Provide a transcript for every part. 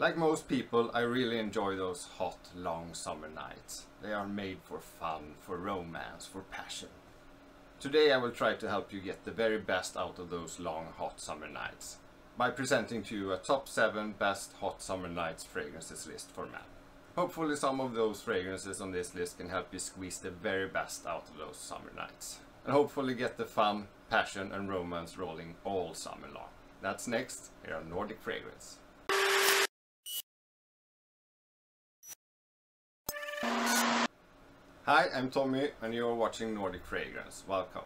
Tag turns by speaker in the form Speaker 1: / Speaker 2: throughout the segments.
Speaker 1: Like most people, I really enjoy those hot, long summer nights. They are made for fun, for romance, for passion. Today I will try to help you get the very best out of those long, hot summer nights by presenting to you a top 7 best hot summer nights fragrances list for men. Hopefully some of those fragrances on this list can help you squeeze the very best out of those summer nights. And hopefully get the fun, passion and romance rolling all summer long. That's next here on Nordic Fragrance. Hi, I'm Tommy and you're watching Nordic Fragrance. Welcome.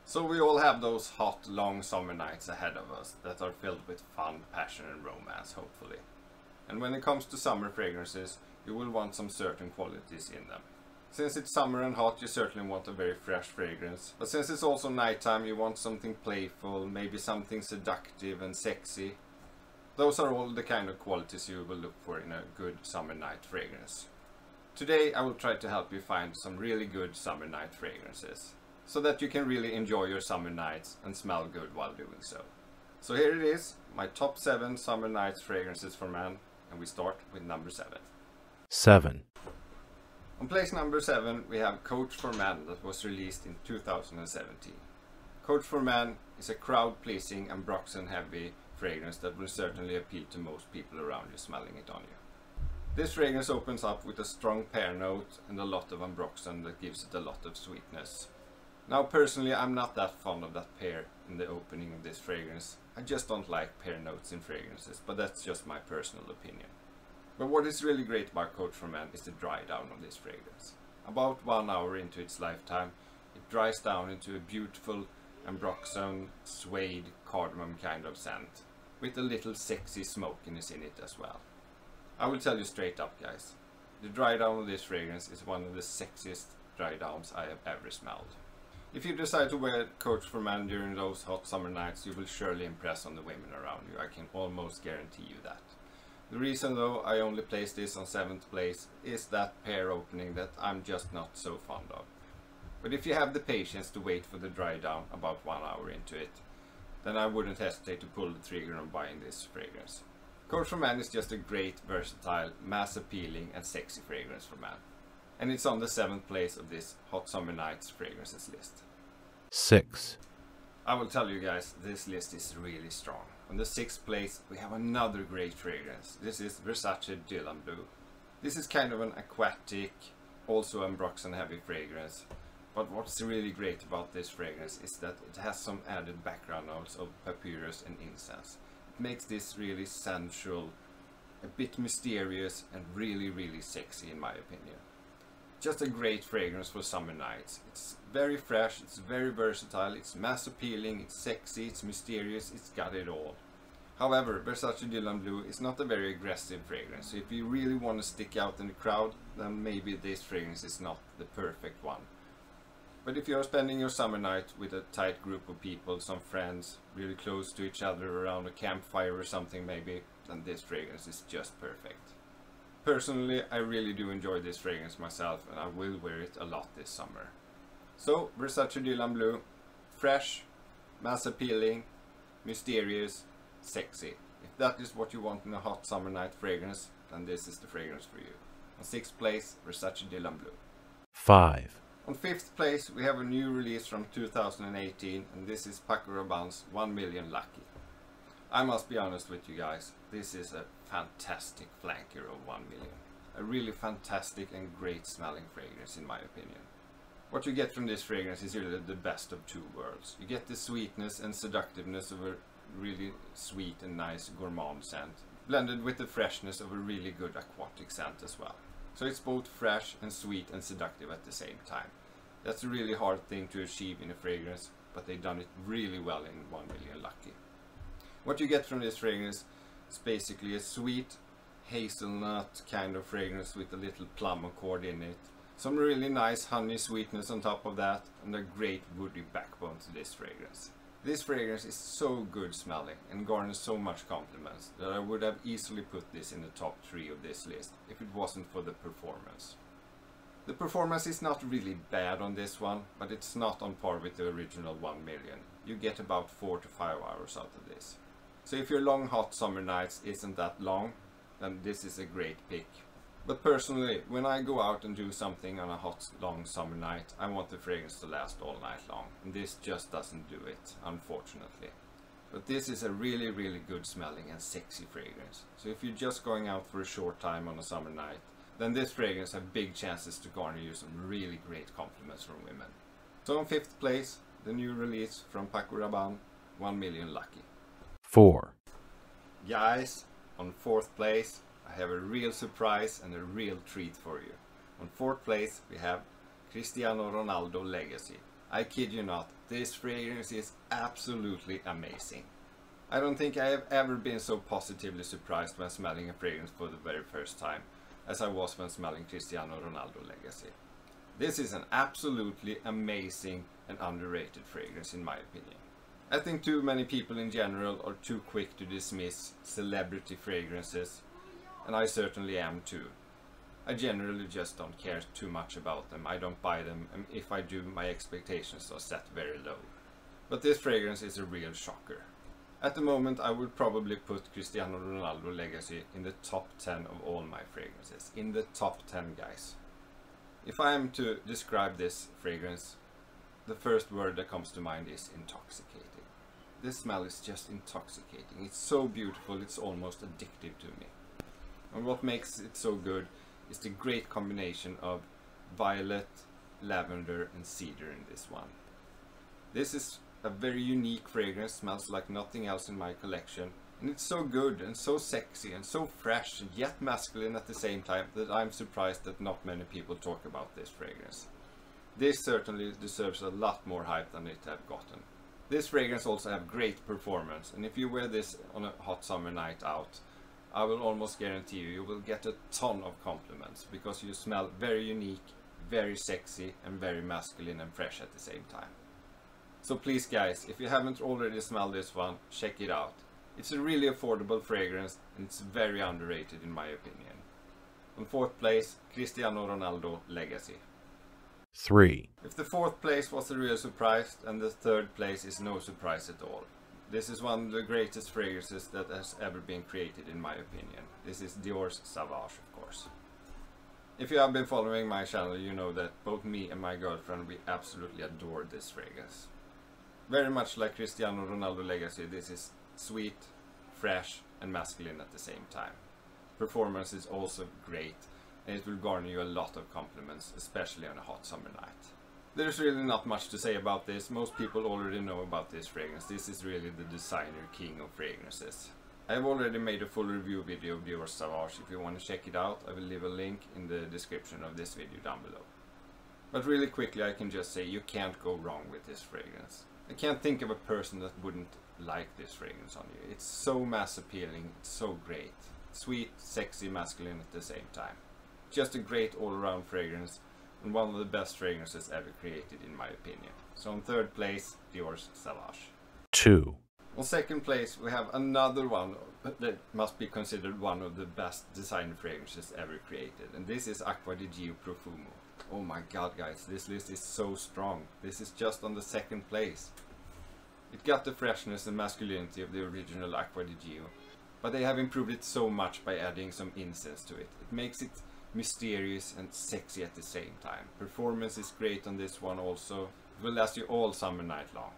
Speaker 1: So we all have those hot, long summer nights ahead of us that are filled with fun, passion and romance, hopefully. And when it comes to summer fragrances, you will want some certain qualities in them. Since it's summer and hot, you certainly want a very fresh fragrance. But since it's also nighttime, you want something playful, maybe something seductive and sexy. Those are all the kind of qualities you will look for in a good summer night fragrance. Today I will try to help you find some really good summer night fragrances, so that you can really enjoy your summer nights and smell good while doing so. So here it is, my top 7 summer nights fragrances for men, and we start with number 7.
Speaker 2: 7.
Speaker 1: On place number 7 we have Coach for Men that was released in 2017. Coach for Men is a crowd-pleasing and ambroxan-heavy fragrance that will certainly appeal to most people around you smelling it on you. This fragrance opens up with a strong pear note and a lot of ambroxan that gives it a lot of sweetness. Now personally I'm not that fond of that pear in the opening of this fragrance. I just don't like pear notes in fragrances, but that's just my personal opinion. But what is really great about Coach for Men is the dry down of this fragrance. About 1 hour into its lifetime, it dries down into a beautiful ambroxan, suede, cardamom kind of scent, with a little sexy smokiness in it as well. I will tell you straight up guys, the dry down of this fragrance is one of the sexiest dry downs I have ever smelled. If you decide to wear Coach for Men during those hot summer nights, you will surely impress on the women around you, I can almost guarantee you that. The reason though I only place this on 7th place is that pear opening that I'm just not so fond of. But if you have the patience to wait for the dry down about 1 hour into it, then I wouldn't hesitate to pull the trigger on buying this fragrance. Coach for Men is just a great, versatile, mass appealing and sexy fragrance for men. And it's on the 7th place of this hot summer nights fragrances list.
Speaker 2: 6.
Speaker 1: I will tell you guys, this list is really strong. On the 6th place we have another great fragrance. This is Versace Dylan Blue. This is kind of an aquatic, also ambroxan heavy fragrance. But what's really great about this fragrance is that it has some added background notes of papyrus and incense. It makes this really sensual, a bit mysterious and really sexy in my opinion. Just a great fragrance for summer nights. It's very fresh, it's very versatile, it's mass appealing, it's sexy, it's mysterious, it's got it all. However, Versace Dylan Blue is not a very aggressive fragrance, so if you really want to stick out in the crowd, then maybe this fragrance is not the perfect one. But if you're spending your summer night with a tight group of people, some friends, really close to each other around a campfire or something maybe, then this fragrance is just perfect. Personally, I really do enjoy this fragrance myself and I will wear it a lot this summer. So, Versace Dylan Blue, fresh, mass appealing, mysterious, sexy. If that is what you want in a hot summer night fragrance, then this is the fragrance for you. On 6th place, Versace Dylan Blue.
Speaker 2: 5.
Speaker 1: On 5th place we have a new release from 2018 and this is Paco Rabanne's 1 Million Lucky. I must be honest with you guys, this is a fantastic flanker of 1 million. A really fantastic and great smelling fragrance in my opinion. What you get from this fragrance is really the best of two worlds. You get the sweetness and seductiveness of a really sweet and nice gourmand scent, blended with the freshness of a really good aquatic scent as well. So it's both fresh and sweet and seductive at the same time. That's a really hard thing to achieve in a fragrance, but they've done it really well in 1 Million Lucky. What you get from this fragrance is basically a sweet hazelnut kind of fragrance with a little plum accord in it. Some really nice honey sweetness on top of that and a great woody backbone to this fragrance. This fragrance is so good smelling and garners so much compliments that I would have easily put this in the top 3 of this list if it wasn't for the performance. The performance is not really bad on this one, but it's not on par with the original 1 million. You get about 4 to 5 hours out of this. So if your long hot summer nights isn't that long, then this is a great pick. But personally, when I go out and do something on a hot, long summer night, I want the fragrance to last all night long. And this just doesn't do it, unfortunately. But this is a really, really good smelling and sexy fragrance. So if you're just going out for a short time on a summer night, then this fragrance has big chances to garner you some really great compliments from women. So on 5th place, the new release from Paco Rabanne, 1 Million Lucky.
Speaker 2: 4,
Speaker 1: Guys, on 4th place, I have a real surprise and a real treat for you. On 4th place, we have Christiano Ronaldo Legacy. I kid you not, this fragrance is absolutely amazing. I don't think I have ever been so positively surprised when smelling a fragrance for the very first time as I was when smelling Christiano Ronaldo Legacy. This is an absolutely amazing and underrated fragrance in my opinion. I think too many people in general are too quick to dismiss celebrity fragrances, and I certainly am too. I generally just don't care too much about them, I don't buy them, and if I do, my expectations are set very low. But this fragrance is a real shocker. At the moment I would probably put Christiano Ronaldo Legacy in the top 10 of all my fragrances. In the top 10, guys. If I am to describe this fragrance, the first word that comes to mind is intoxicating. This smell is just intoxicating. It's so beautiful, it's almost addictive to me. And what makes it so good is the great combination of violet, lavender and cedar in this one. This is a very unique fragrance, smells like nothing else in my collection, and it's so good and so sexy and so fresh and yet masculine at the same time that I'm surprised that not many people talk about this fragrance. This certainly deserves a lot more hype than it have gotten. This fragrance also have great performance, and if you wear this on a hot summer night out, I will almost guarantee you will get a ton of compliments because you smell very unique, very sexy and very masculine and fresh at the same time. So please guys, if you haven't already smelled this one, check it out. It's a really affordable fragrance and it's very underrated in my opinion. On 4th place, Cristiano Ronaldo Legacy.
Speaker 2: 3,
Speaker 1: If the 4th place was a real surprise, and the 3rd place is no surprise at all. This is one of the greatest fragrances that has ever been created in my opinion. This is Dior's Sauvage, of course. If you have been following my channel, you know that both me and my girlfriend, we absolutely adore this fragrance. Very much like Cristiano Ronaldo Legacy, this is sweet, fresh and masculine at the same time. Performance is also great, and it will garner you a lot of compliments, especially on a hot summer night. There's really not much to say about this. Most people already know about this fragrance. This is really the designer king of fragrances. I have already made a full review video of Dior's Sauvage. If you want to check it out, I will leave a link in the description of this video down below. But really quickly I can just say you can't go wrong with this fragrance. I can't think of a person that wouldn't like this fragrance on you. It's so mass appealing, it's so great. Sweet, sexy, masculine at the same time. Just a great all-around fragrance, and one of the best fragrances ever created in my opinion. So on 3rd place, Dior's Sauvage.
Speaker 2: 2,
Speaker 1: On 2nd place we have another one that must be considered one of the best designer fragrances ever created, and this is Aqua di Profumo. Oh my god guys, this list is so strong. This is just on the 2nd place. It got the freshness and masculinity of the original Aqua di Gio, but they have improved it so much by adding some incense to it. It makes it mysterious and sexy at the same time. Performance is great on this one also. It will last you all summer night long.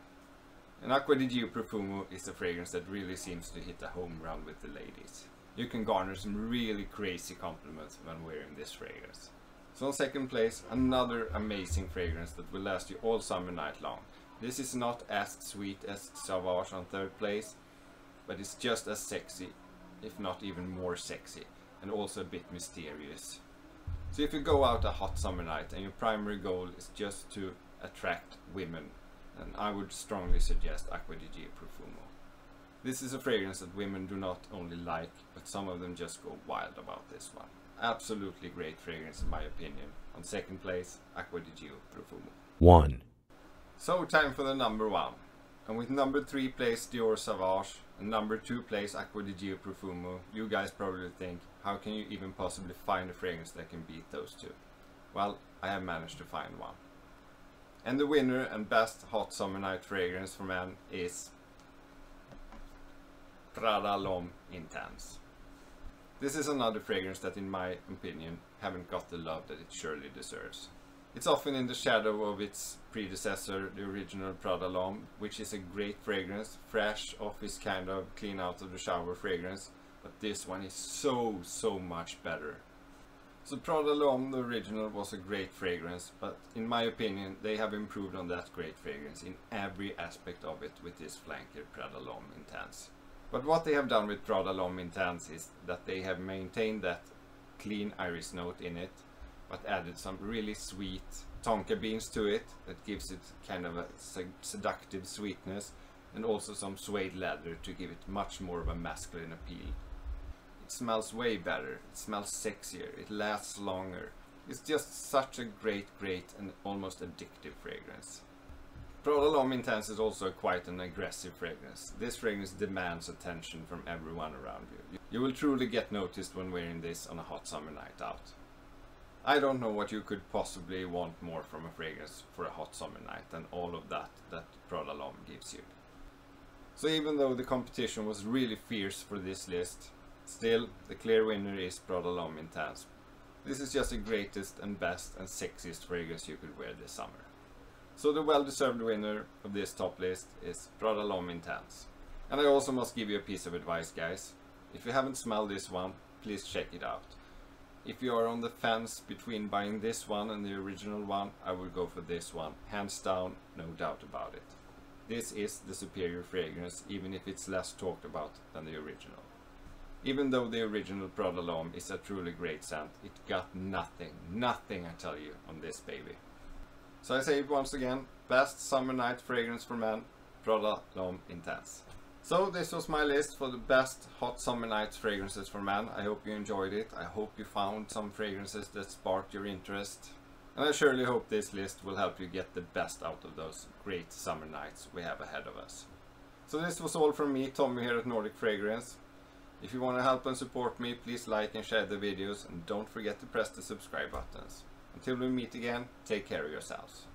Speaker 1: And Aqua di Profumo is a fragrance that really seems to hit a home run with the ladies. You can garner some really crazy compliments when wearing this fragrance. So on 2nd place, another amazing fragrance that will last you all summer night long. This is not as sweet as Sauvage on 3rd place, but it's just as sexy, if not even more sexy, and also a bit mysterious. So if you go out a hot summer night and your primary goal is just to attract women, then I would strongly suggest Aqua di Profumo. This is a fragrance that women do not only like, but some of them just go wild about this one. Absolutely great fragrance in my opinion. On 2nd place, Aqua di Profumo.
Speaker 2: 1,
Speaker 1: So time for the number 1. And with number 3 place Dior's Sauvage and number 2 place Aqua di Profumo, you guys probably think, how can you even possibly find a fragrance that can beat those two? Well, I have managed to find one. And the winner and best hot summer night fragrance for men is Prada L'Homme Intense. This is another fragrance that in my opinion haven't got the love that it surely deserves. It's often in the shadow of its predecessor, the original Prada L'Homme, which is a great fragrance, fresh, office kind of clean out of the shower fragrance, but this one is so much better. So Prada L'Homme, the original, was a great fragrance, but in my opinion they have improved on that great fragrance in every aspect of it with this flanker Prada L'Homme Intense. But what they have done with Prada L'Homme Intense is that they have maintained that clean iris note in it, but added some really sweet tonka beans to it that gives it kind of a seductive sweetness, and also some suede leather to give it much more of a masculine appeal. It smells way better, it smells sexier, it lasts longer. It's just such a great and almost addictive fragrance. Prada L'Homme Intense is also quite an aggressive fragrance. This fragrance demands attention from everyone around you. You will truly get noticed when wearing this on a hot summer night out. I don't know what you could possibly want more from a fragrance for a hot summer night than all of that Prada L'Homme gives you. So even though the competition was really fierce for this list, still the clear winner is Prada L'Homme Intense. This is just the greatest and best and sexiest fragrance you could wear this summer. So the well-deserved winner of this top list is Prada L'Homme Intense. And I also must give you a piece of advice, guys. If you haven't smelled this one, please check it out. If you are on the fence between buying this one and the original one, I will go for this one, hands down, no doubt about it. This is the superior fragrance, even if it's less talked about than the original. Even though the original Prada L'Homme is a truly great scent, it got nothing I tell you on this baby. So I say it once again, best summer night fragrance for men, Prada L'Homme Intense. So this was my list for the best hot summer night fragrances for men. I hope you enjoyed it. I hope you found some fragrances that sparked your interest. And I surely hope this list will help you get the best out of those great summer nights we have ahead of us. So this was all from me, Tommy here at Nordic Fragrance. If you want to help and support me, please like and share the videos, and don't forget to press the subscribe buttons. Until we meet again, take care of yourselves.